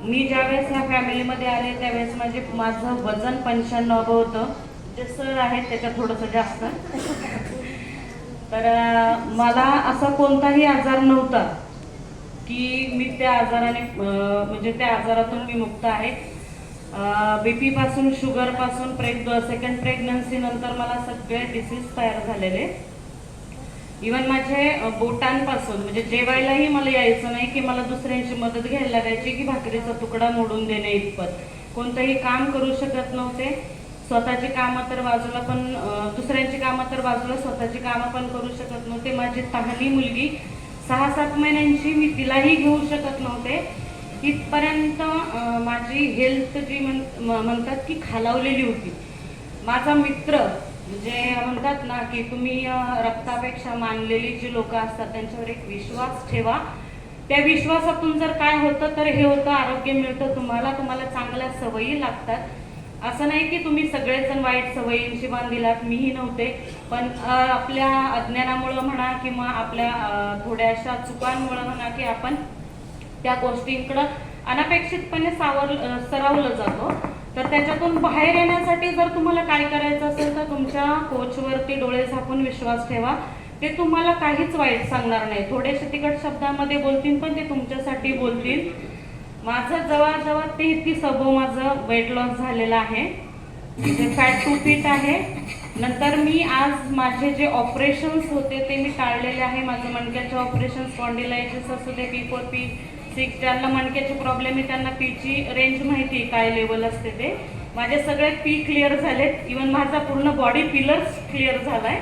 मी ज्यावेळेस ह्या फॅमिलीमध्ये आले त्यावेळेस माझं वजन 95 होतं. जे सर आहेत त्याच्या थोडंसं जास्त. तर मला असा कोणताही आजार नव्हता की मी त्या आजाराने म्हणजे त्या आजारातून मी मुक्त आहे. बीपी पासून, शुगर पासून, सेकंड प्रेग्नन्सी नंतर मला सगळे डिसीज तयार झालेले. इवन माझे बोटांपासून म्हणजे जेवायलाही मला यायचं नाही की मला दुसऱ्यांची मदत घ्यायला लागायची की भाकरीचा तुकडा मोडून देणे इतपत. कोणतंही काम करू शकत नव्हते. स्वतःची कामं तर बाजूला, पण दुसऱ्यांची कामं तर बाजूला, स्वतःची कामं पण करू शकत नव्हते. माझी तहानी मुलगी 6-7 महिन्यांची, मी तिलाही घेऊ शकत नव्हते. इथपर्यंत माझी हेल्थ जी म्हणतात की खालावलेली होती. माझा मित्र म्हणजे म्हणतात ना की तुम्ही रक्तापेक्षा मानलेली जी लोक असतात त्यांच्यावर एक विश्वास ठेवा. त्या विश्वासातून जर काय होतं तर हे होतं, आरोग्य मिळतं तुम्हाला चांगल्या सवयी लागतात. असं नाही की तुम्ही सगळेजण वाईट सवयींशी बांधिलात, मीही नव्हते. पण आपल्या अज्ञानामुळं म्हणा किंवा आपल्या थोड्याशा चुकांमुळं म्हणा की आपण त्या गोष्टींकडं अनपेक्षितपणे सरावलं जातो. तर त्याच्यातून बाहेर येण्यासाठी जर तुम्हाला काय करायचं असेल तर तुमच्या कोचवरती डोळे झाकून विश्वास ठेवा. ते तुम्हाला काहीच वाईट सांगणार नाही. थोडेसे तिखट शब्दामध्ये बोलतील पण ते तुमच्यासाठी बोलतील. माझं जवळजवळ 33 अबोव माझं वेट लॉस झालेलं आहे. म्हणजे फॅट 2 फीट आहे. नंतर मी आज माझे जे ऑपरेशन्स होते ते मी टाळलेले आहे. माझं मणक्याचे ऑपरेशन, स्पॉन्डिलायटिस असू दे, P4 P6, ज्यांना मणक्याचे प्रॉब्लेम आहे त्यांना पीची रेंज माहिती आहे काय लेवल असते ते. माझे सगळे पी क्लिअर झालेत. इवन माझा पूर्ण बॉडी पिलर्स क्लिअर झालाय.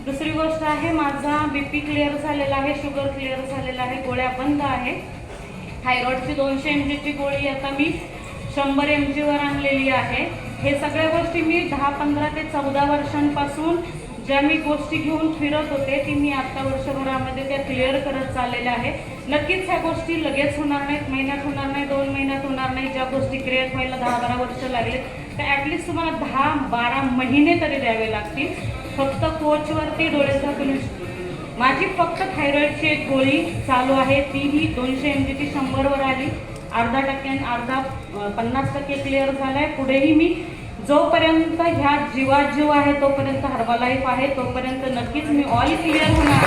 दुसरी गोष्ट आहे, माझा BP क्लिअर झालेला आहे, शुगर क्लिअर झालेला आहे, गोळ्या बंद आहे. थायरॉइडची 200 mg ची गोळी आता मी 100 mg वर आणलेली आहे. हे सगळ्या गोष्टी मी 10, 15 ते 14 वर्षांपासून ज्या मी गोष्टी घेऊन फिरत होते ती मी आता वर्षभरामध्ये त्या क्लिअर करत चाललेल्या आहे. नक्कीच ह्या गोष्टी लगेच होणार नाहीत, महिन्यात होणार नाही, 2 महिन्यात होणार नाही. ज्या गोष्टी क्रिएट व्हायला 10-12 वर्ष लागले तर ॲटलिस्ट तुम्हाला 10-12 महिने तरी द्यावे लागतील. फक्त कोचवरती डोळे झाकून. माझी फक्त थायरॉइडची एक गोळी चालू आहे, तीही 200 mg ची 100 वर आली. अर्धा 50% क्लिअर झालाय. पुढेही मी जोपर्यंत ह्या जीवात जीव आहे तोपर्यंत, हर्बालाईफ आहे तोपर्यंत नक्कीच मी ऑल क्लिअर होणार.